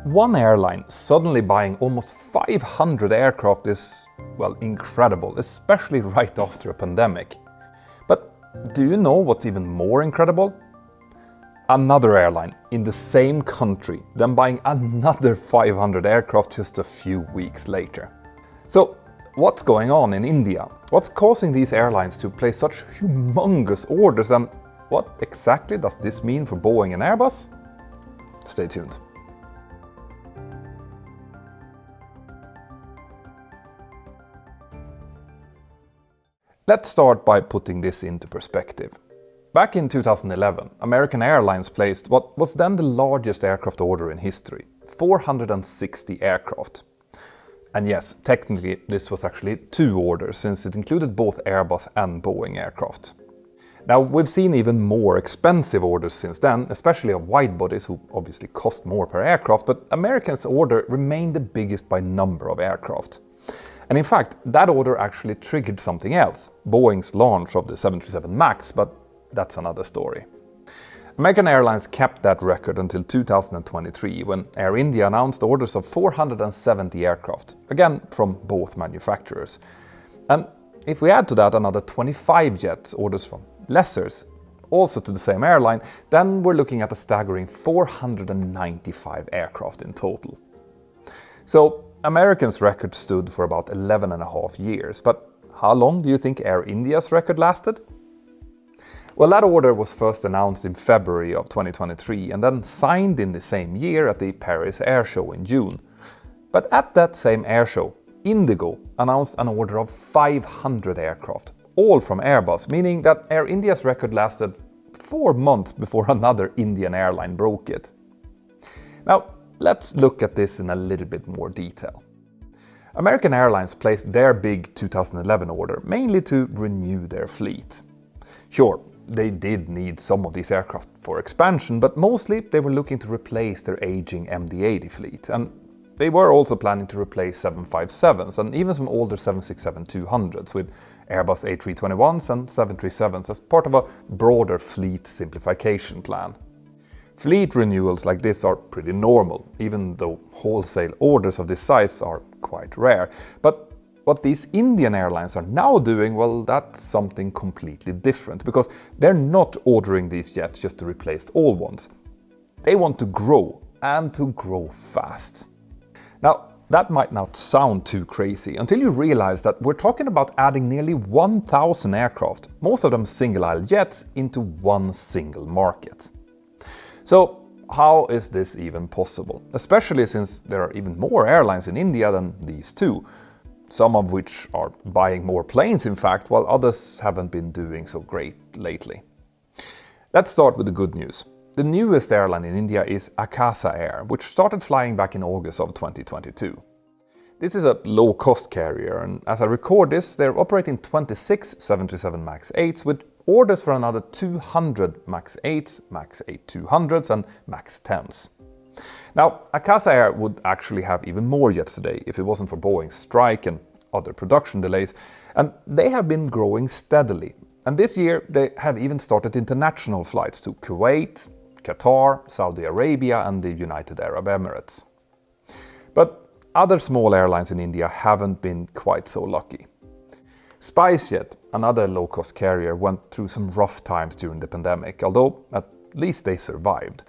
One airline suddenly buying almost 500 aircraft is, well, incredible, especially right after a pandemic. But do you know what's even more incredible? Another airline in the same country then buying another 500 aircraft just a few weeks later. So what's going on in India? What's causing these airlines to place such humongous orders, and what exactly does this mean for Boeing and Airbus? Stay tuned. Let's start by putting this into perspective. Back in 2011, American Airlines placed what was then the largest aircraft order in history, 460 aircraft. And yes, technically this was actually two orders, since it included both Airbus and Boeing aircraft. Now, we've seen even more expensive orders since then, especially of wide-bodies, who obviously cost more per aircraft, but American's order remained the biggest by number of aircraft. And in fact, that order actually triggered something else, Boeing's launch of the 737 MAX, but that's another story. American Airlines kept that record until 2023, when Air India announced orders of 470 aircraft, again from both manufacturers. And if we add to that another 25 jets, orders from lessors, also to the same airline, then we're looking at a staggering 495 aircraft in total. So Americans' record stood for about 11.5 years, but how long do you think Air India's record lasted? Well, that order was first announced in February of 2023 and then signed in the same year at the Paris Air Show in June. But at that same air show, IndiGo announced an order of 500 aircraft, all from Airbus, meaning that Air India's record lasted 4 months before another Indian airline broke it. Now, let's look at this in a little bit more detail. American Airlines placed their big 2011 order mainly to renew their fleet. Sure, they did need some of these aircraft for expansion, but mostly they were looking to replace their aging MD-80 fleet, and they were also planning to replace 757s and even some older 767-200s with Airbus A321s and 737s as part of a broader fleet simplification plan. Fleet renewals like this are pretty normal, even though wholesale orders of this size are quite rare. But what these Indian airlines are now doing, well, that's something completely different, because they're not ordering these jets just to replace old ones. They want to grow, and to grow fast. Now, that might not sound too crazy until you realize that we're talking about adding nearly 1,000 aircraft, most of them single-aisle jets, into one single market. So how is this even possible? Especially since there are even more airlines in India than these two, some of which are buying more planes in fact, while others haven't been doing so great lately. Let's start with the good news. The newest airline in India is Akasa Air, which started flying back in August of 2022. This is a low-cost carrier, and as I record this, they're operating 26 737 MAX 8s with orders for another 200 MAX 8s, MAX 8-200s and MAX 10s. Now, Akasa Air would actually have even more jets today if it wasn't for Boeing's strike and other production delays, and they have been growing steadily. And this year they have even started international flights to Kuwait, Qatar, Saudi Arabia and the United Arab Emirates. But other small airlines in India haven't been quite so lucky. SpiceJet, another low-cost carrier, went through some rough times during the pandemic, although at least they survived.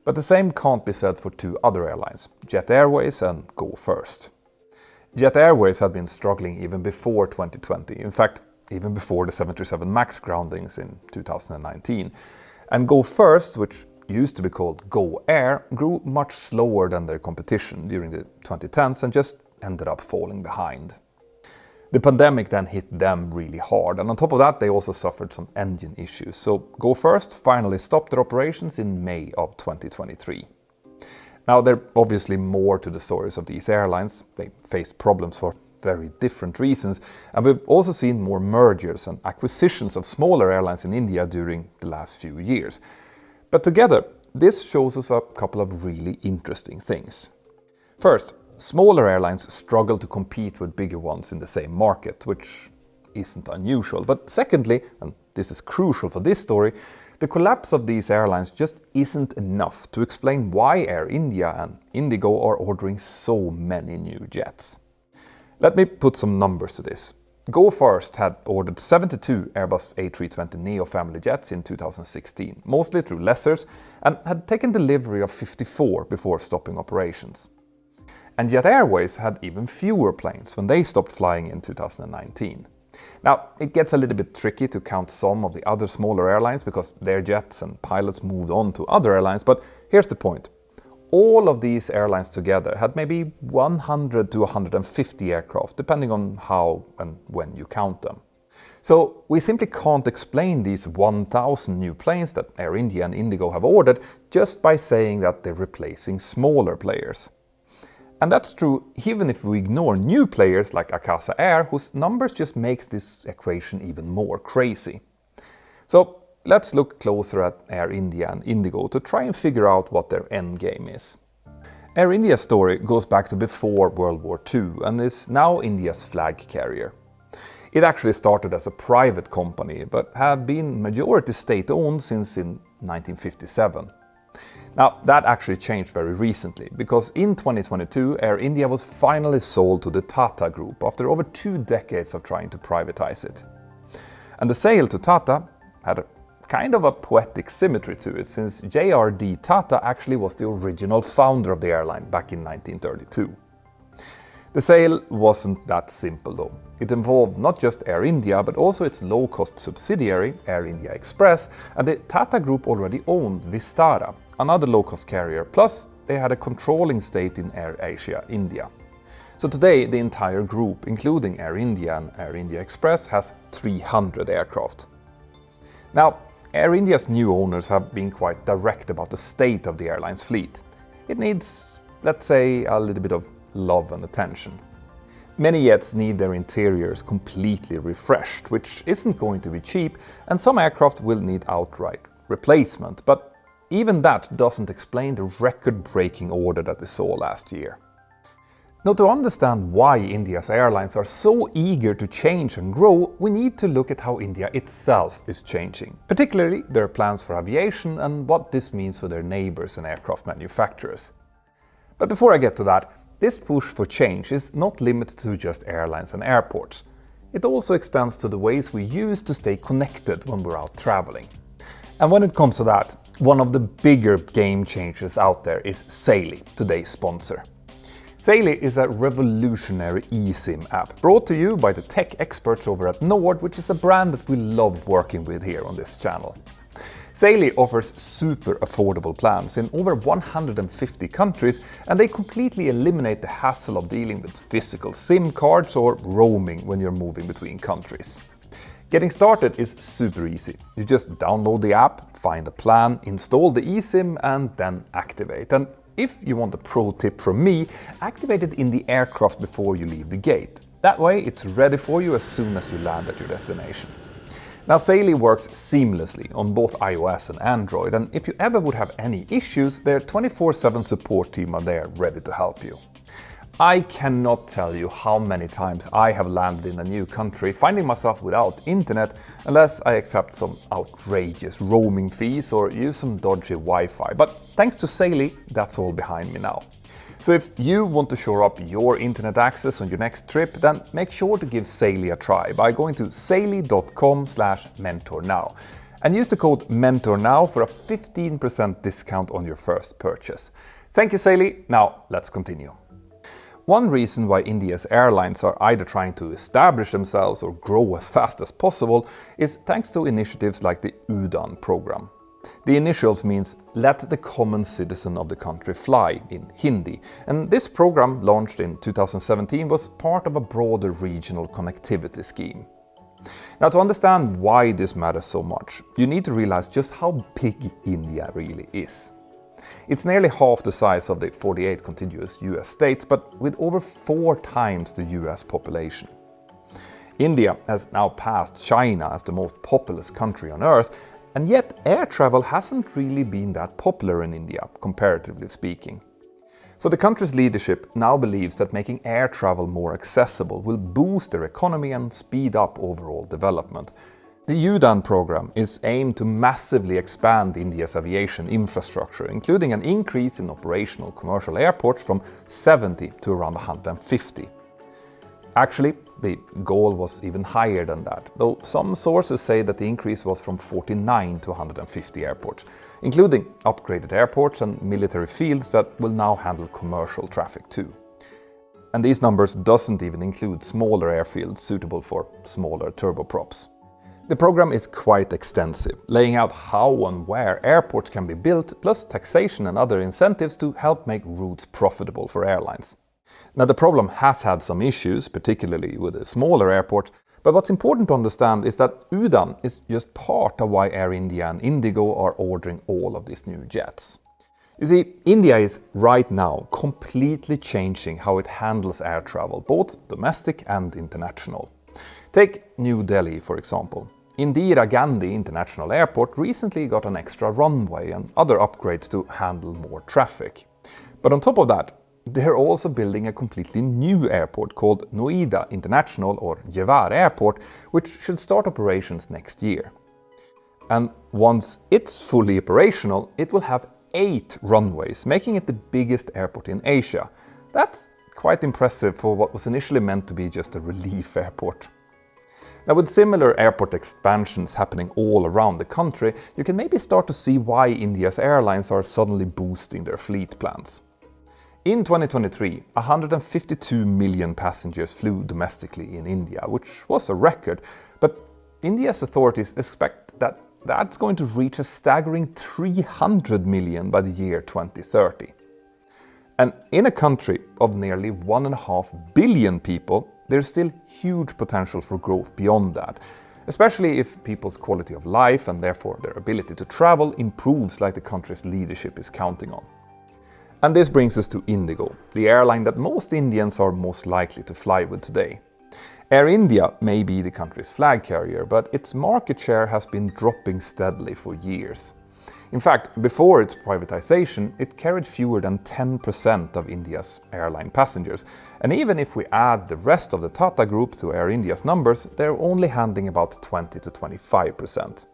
But the same can't be said for two other airlines, Jet Airways and Go First. Jet Airways had been struggling even before 2020, in fact, even before the 737 MAX groundings in 2019. And Go First, which used to be called Go Air, grew much slower than their competition during the 2010s and just ended up falling behind. The pandemic then hit them really hard, and on top of that they also suffered some engine issues, so Go First finally stopped their operations in May of 2023. Now, there are obviously more to the stories of these airlines. They faced problems for very different reasons, and we've also seen more mergers and acquisitions of smaller airlines in India during the last few years. But together, this shows us a couple of really interesting things. First, smaller airlines struggle to compete with bigger ones in the same market, which isn't unusual. But secondly, and this is crucial for this story, the collapse of these airlines just isn't enough to explain why Air India and IndiGo are ordering so many new jets. Let me put some numbers to this. Go First had ordered 72 Airbus A320neo family jets in 2016, mostly through lessors, and had taken delivery of 54 before stopping operations. And Jet Airways had even fewer planes when they stopped flying in 2019. Now, it gets a little bit tricky to count some of the other smaller airlines because their jets and pilots moved on to other airlines, but here's the point. All of these airlines together had maybe 100 to 150 aircraft, depending on how and when you count them. So we simply can't explain these 1,000 new planes that Air India and IndiGo have ordered just by saying that they're replacing smaller players. And that's true even if we ignore new players like Akasa Air, whose numbers just makes this equation even more crazy. So let's look closer at Air India and IndiGo to try and figure out what their end game is. Air India's story goes back to before World War II and is now India's flag carrier. It actually started as a private company but had been majority state-owned since in 1957. Now, that actually changed very recently, because in 2022 Air India was finally sold to the Tata Group after over 2 decades of trying to privatize it. And the sale to Tata had a kind of a poetic symmetry to it, since J.R.D. Tata actually was the original founder of the airline back in 1932. The sale wasn't that simple though. It involved not just Air India, but also its low-cost subsidiary, Air India Express, and the Tata Group already owned Vistara, another low-cost carrier, plus they had a controlling stake in Air Asia India. So today the entire group, including Air India and Air India Express, has 300 aircraft. Now, Air India's new owners have been quite direct about the state of the airline's fleet. It needs, let's say, a little bit of love and attention. Many jets need their interiors completely refreshed, which isn't going to be cheap, and some aircraft will need outright replacement, but even that doesn't explain the record-breaking order that we saw last year. Now, to understand why India's airlines are so eager to change and grow, we need to look at how India itself is changing, particularly their plans for aviation and what this means for their neighbors and aircraft manufacturers. But before I get to that, this push for change is not limited to just airlines and airports. It also extends to the ways we use to stay connected when we're out traveling. And when it comes to that, one of the bigger game changers out there is Saily, today's sponsor. Saily is a revolutionary eSIM app brought to you by the tech experts over at Nord, which is a brand that we love working with here on this channel. Saily offers super affordable plans in over 150 countries, and they completely eliminate the hassle of dealing with physical SIM cards or roaming when you're moving between countries. Getting started is super easy. You just download the app, find a plan, install the eSIM and then activate. And if you want a pro tip from me, activate it in the aircraft before you leave the gate. That way it's ready for you as soon as you land at your destination. Now, Saily works seamlessly on both iOS and Android, and if you ever would have any issues, their 24/7 support team are there ready to help you. I cannot tell you how many times I have landed in a new country finding myself without internet unless I accept some outrageous roaming fees or use some dodgy Wi-Fi. But thanks to Saily, that's all behind me now. So if you want to shore up your internet access on your next trip, then make sure to give Saily a try by going to saily.com/mentornow and use the code MENTORNOW for a 15% discount on your first purchase. Thank you, Saily. Now let's continue. One reason why India's airlines are either trying to establish themselves or grow as fast as possible is thanks to initiatives like the UDAN program. The initials means Let the Common Citizen of the Country Fly in Hindi, and this program, launched in 2017, was part of a broader regional connectivity scheme. Now, to understand why this matters so much, you need to realize just how big India really is. It's nearly half the size of the 48 contiguous US states, but with over 4 times the US population. India has now passed China as the most populous country on Earth, and yet air travel hasn't really been that popular in India, comparatively speaking. So the country's leadership now believes that making air travel more accessible will boost their economy and speed up overall development. The UDAN program is aimed to massively expand India's aviation infrastructure, including an increase in operational commercial airports from 70 to around 150. Actually, the goal was even higher than that, though some sources say that the increase was from 49 to 150 airports, including upgraded airports and military fields that will now handle commercial traffic too. And these numbers doesn't even include smaller airfields suitable for smaller turboprops. The program is quite extensive, laying out how and where airports can be built, plus taxation and other incentives to help make routes profitable for airlines. Now, the program has had some issues, particularly with the smaller airports, but what's important to understand is that UDAN is just part of why Air India and IndiGo are ordering all of these new jets. You see, India is right now completely changing how it handles air travel, both domestic and international. Take New Delhi, for example. Indira Gandhi International Airport recently got an extra runway and other upgrades to handle more traffic. But on top of that, they're also building a completely new airport called Noida International or Jewar Airport, which should start operations next year. And once it's fully operational, it will have 8 runways, making it the biggest airport in Asia. That's quite impressive for what was initially meant to be just a relief airport. Now, with similar airport expansions happening all around the country, you can maybe start to see why India's airlines are suddenly boosting their fleet plans. In 2023, 152 million passengers flew domestically in India, which was a record, but India's authorities expect that that's going to reach a staggering 300 million by the year 2030. And in a country of nearly 1.5 billion people, there's still huge potential for growth beyond that, especially if people's quality of life and therefore their ability to travel improves like the country's leadership is counting on. And this brings us to IndiGo, the airline that most Indians are most likely to fly with today. Air India may be the country's flag carrier, but its market share has been dropping steadily for years. In fact, before its privatization, it carried fewer than 10% of India's airline passengers. And even if we add the rest of the Tata Group to Air India's numbers, they're only handling about 20 to 25%.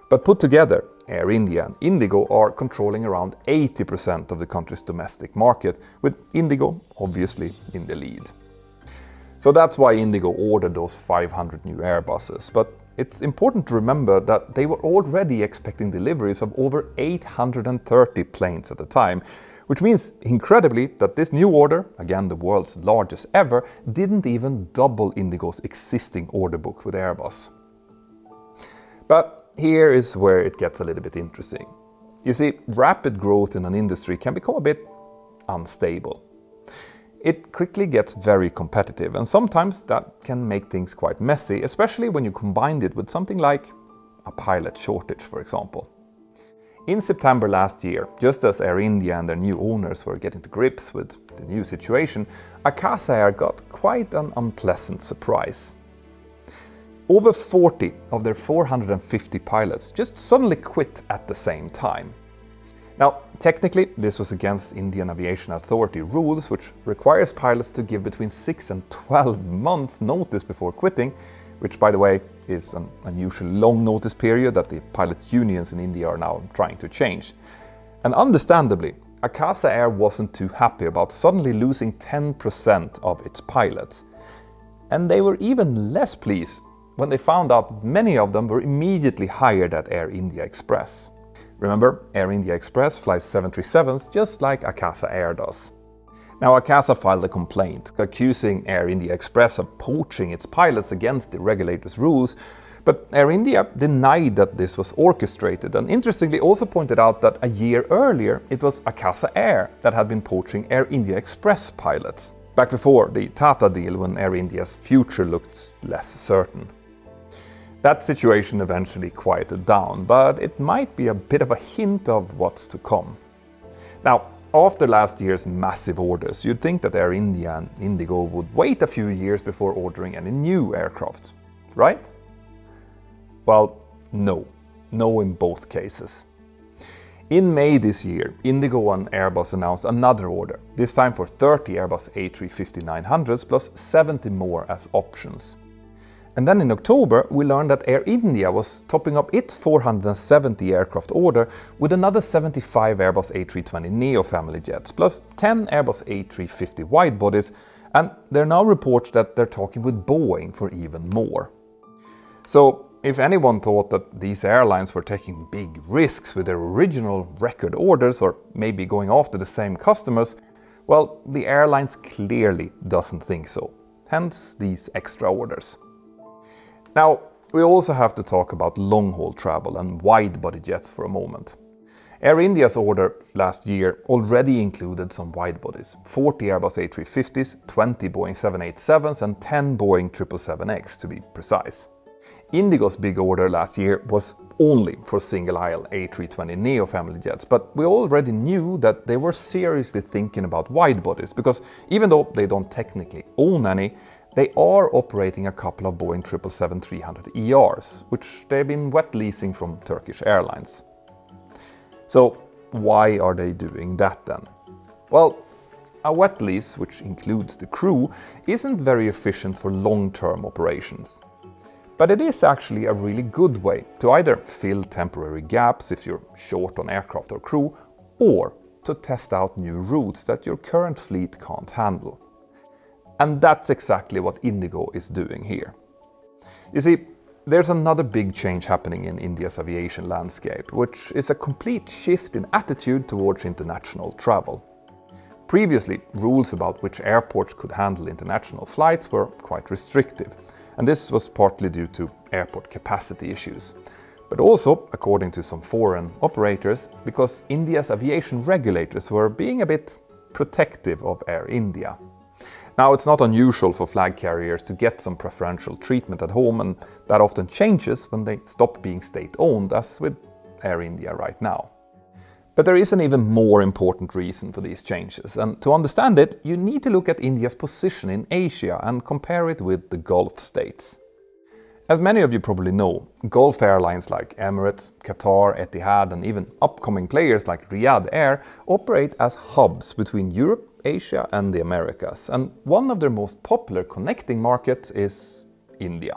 But put together, Air India and IndiGo are controlling around 80% of the country's domestic market, with IndiGo obviously in the lead. So that's why IndiGo ordered those 500 new Airbuses, but it's important to remember that they were already expecting deliveries of over 830 planes at the time, which means, incredibly, that this new order, again the world's largest ever, didn't even double IndiGo's existing order book with Airbus. But here is where it gets a little bit interesting. You see, rapid growth in an industry can become a bit unstable. It quickly gets very competitive, and sometimes that can make things quite messy, especially when you combine it with something like a pilot shortage, for example. In September last year, just as Air India and their new owners were getting to grips with the new situation, Akasa Air got quite an unpleasant surprise. Over 40 of their 450 pilots just suddenly quit at the same time. Now, technically, this was against Indian Aviation Authority rules, which requires pilots to give between 6 and 12 months notice before quitting, which, by the way, is an unusually long notice period that the pilot unions in India are now trying to change. And understandably, Akasa Air wasn't too happy about suddenly losing 10% of its pilots. And they were even less pleased when they found out that many of them were immediately hired at Air India Express. Remember, Air India Express flies 737s just like Akasa Air does. Now, Akasa filed a complaint accusing Air India Express of poaching its pilots against the regulator's rules, but Air India denied that this was orchestrated and interestingly also pointed out that a year earlier it was Akasa Air that had been poaching Air India Express pilots, back before the Tata deal when Air India's future looked less certain. That situation eventually quieted down, but it might be a bit of a hint of what's to come. Now, after last year's massive orders, you'd think that Air India and IndiGo would wait a few years before ordering any new aircraft, right? Well, no in both cases. In May this year, IndiGo and Airbus announced another order, this time for 30 Airbus A350-900s plus 70 more as options. And then in October, we learned that Air India was topping up its 470 aircraft order with another 75 Airbus A320neo family jets, plus 10 Airbus A350 widebodies, and there are now reports that they're talking with Boeing for even more. So, if anyone thought that these airlines were taking big risks with their original record orders or maybe going after the same customers, well, the airlines clearly doesn't think so. Hence these extra orders. Now, we also have to talk about long-haul travel and wide-body jets for a moment. Air India's order last year already included some wide-bodies, 40 Airbus A350s, 20 Boeing 787s and 10 Boeing 777X to be precise. IndiGo's big order last year was only for single-aisle A320neo family jets, but we already knew that they were seriously thinking about wide-bodies because even though they don't technically own any, they are operating a couple of Boeing 777-300ERs, which they've been wet leasing from Turkish Airlines. So why are they doing that then? Well, a wet lease, which includes the crew, isn't very efficient for long-term operations. But it is actually a really good way to either fill temporary gaps if you're short on aircraft or crew, or to test out new routes that your current fleet can't handle. And that's exactly what IndiGo is doing here. You see, there's another big change happening in India's aviation landscape, which is a complete shift in attitude towards international travel. Previously, rules about which airports could handle international flights were quite restrictive, and this was partly due to airport capacity issues. But also, according to some foreign operators, because India's aviation regulators were being a bit protective of Air India. Now, it's not unusual for flag carriers to get some preferential treatment at home, and that often changes when they stop being state-owned, as with Air India right now. But there is an even more important reason for these changes, and to understand it, you need to look at India's position in Asia and compare it with the Gulf states. As many of you probably know, Gulf airlines like Emirates, Qatar, Etihad and even upcoming players like Riyadh Air operate as hubs between Europe, Asia and the Americas, and one of their most popular connecting markets is India.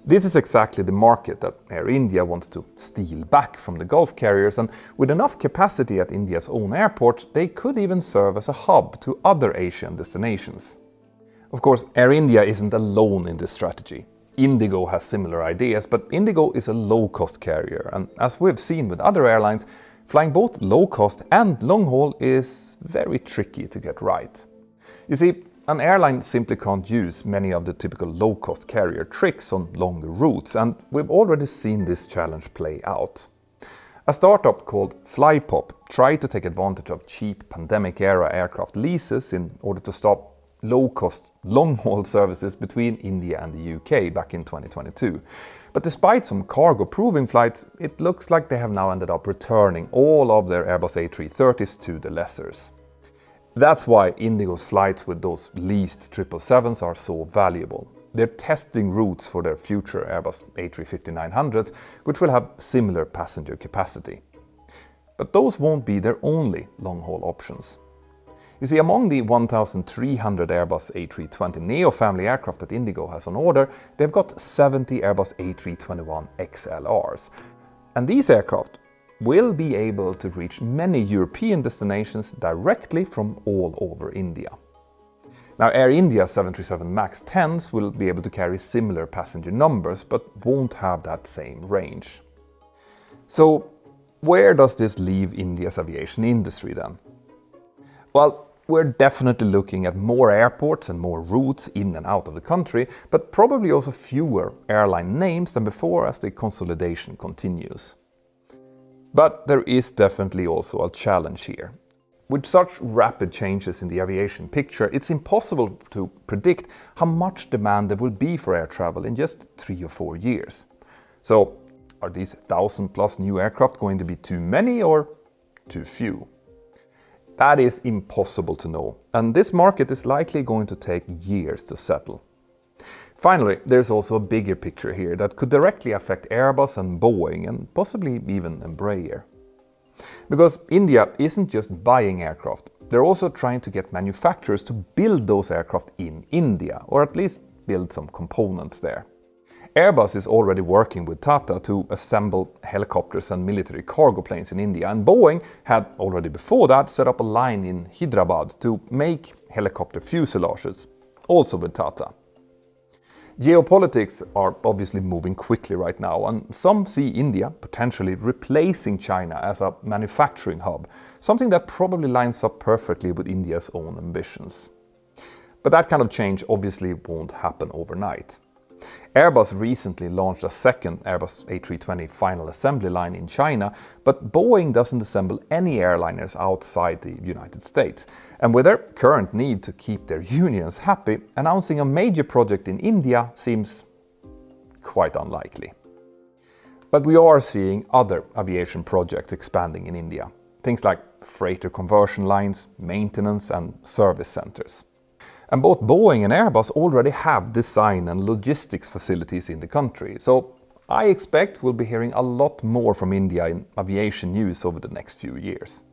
This is exactly the market that Air India wants to steal back from the Gulf carriers, and with enough capacity at India's own airports, they could even serve as a hub to other Asian destinations. Of course, Air India isn't alone in this strategy. IndiGo has similar ideas, but IndiGo is a low-cost carrier, and as we've seen with other airlines, flying both low-cost and long-haul is very tricky to get right. You see, an airline simply can't use many of the typical low-cost carrier tricks on longer routes, and we've already seen this challenge play out. A startup called Flypop tried to take advantage of cheap pandemic-era aircraft leases in order to stop low-cost long-haul services between India and the UK back in 2022. But despite some cargo-proving flights, it looks like they have now ended up returning all of their Airbus A330s to the lessors. That's why IndiGo's flights with those leased 777s are so valuable. They're testing routes for their future Airbus A350-900s, which will have similar passenger capacity. But those won't be their only long-haul options. You see, among the 1,300 Airbus A320neo family aircraft that IndiGo has on order, they've got 70 Airbus A321XLRs. And these aircraft will be able to reach many European destinations directly from all over India. Now, Air India's 737 MAX 10s will be able to carry similar passenger numbers, but won't have that same range. So, where does this leave India's aviation industry then? Well, we're definitely looking at more airports and more routes in and out of the country, but probably also fewer airline names than before as the consolidation continues. But there is definitely also a challenge here. With such rapid changes in the aviation picture, it's impossible to predict how much demand there will be for air travel in just 3 or 4 years. So, are these 1,000+ new aircraft going to be too many or too few? That is impossible to know, and this market is likely going to take years to settle. Finally, there's also a bigger picture here that could directly affect Airbus and Boeing and possibly even Embraer. Because India isn't just buying aircraft, they're also trying to get manufacturers to build those aircraft in India, or at least build some components there. Airbus is already working with Tata to assemble helicopters and military cargo planes in India, and Boeing had already before that set up a line in Hyderabad to make helicopter fuselages, also with Tata. Geopolitics are obviously moving quickly right now, and some see India potentially replacing China as a manufacturing hub, something that probably lines up perfectly with India's own ambitions. But that kind of change obviously won't happen overnight. Airbus recently launched a second Airbus A320 final assembly line in China, but Boeing doesn't assemble any airliners outside the United States. And with their current need to keep their unions happy, announcing a major project in India seems quite unlikely. But we are seeing other aviation projects expanding in India. Things like freighter conversion lines, maintenance and service centers. And both Boeing and Airbus already have design and logistics facilities in the country, so I expect we'll be hearing a lot more from India in aviation news over the next few years.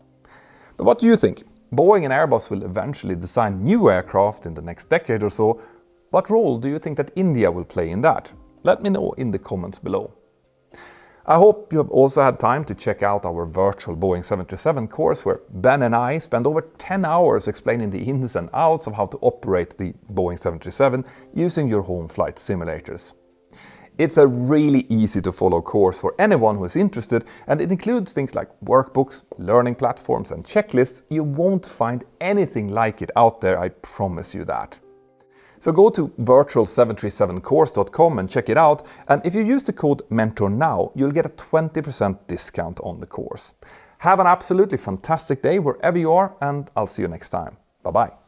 But what do you think? Boeing and Airbus will eventually design new aircraft in the next decade or so. What role do you think that India will play in that? Let me know in the comments below. I hope you have also had time to check out our virtual Boeing 737 course, where Ben and I spend over 10 hours explaining the ins and outs of how to operate the Boeing 737 using your home flight simulators. It's a really easy to follow course for anyone who is interested, and it includes things like workbooks, learning platforms and checklists. You won't find anything like it out there, I promise you that. So go to virtual737course.com and check it out, and if you use the code Mentour now, you'll get a 20% discount on the course. Have an absolutely fantastic day wherever you are, and I'll see you next time. Bye bye.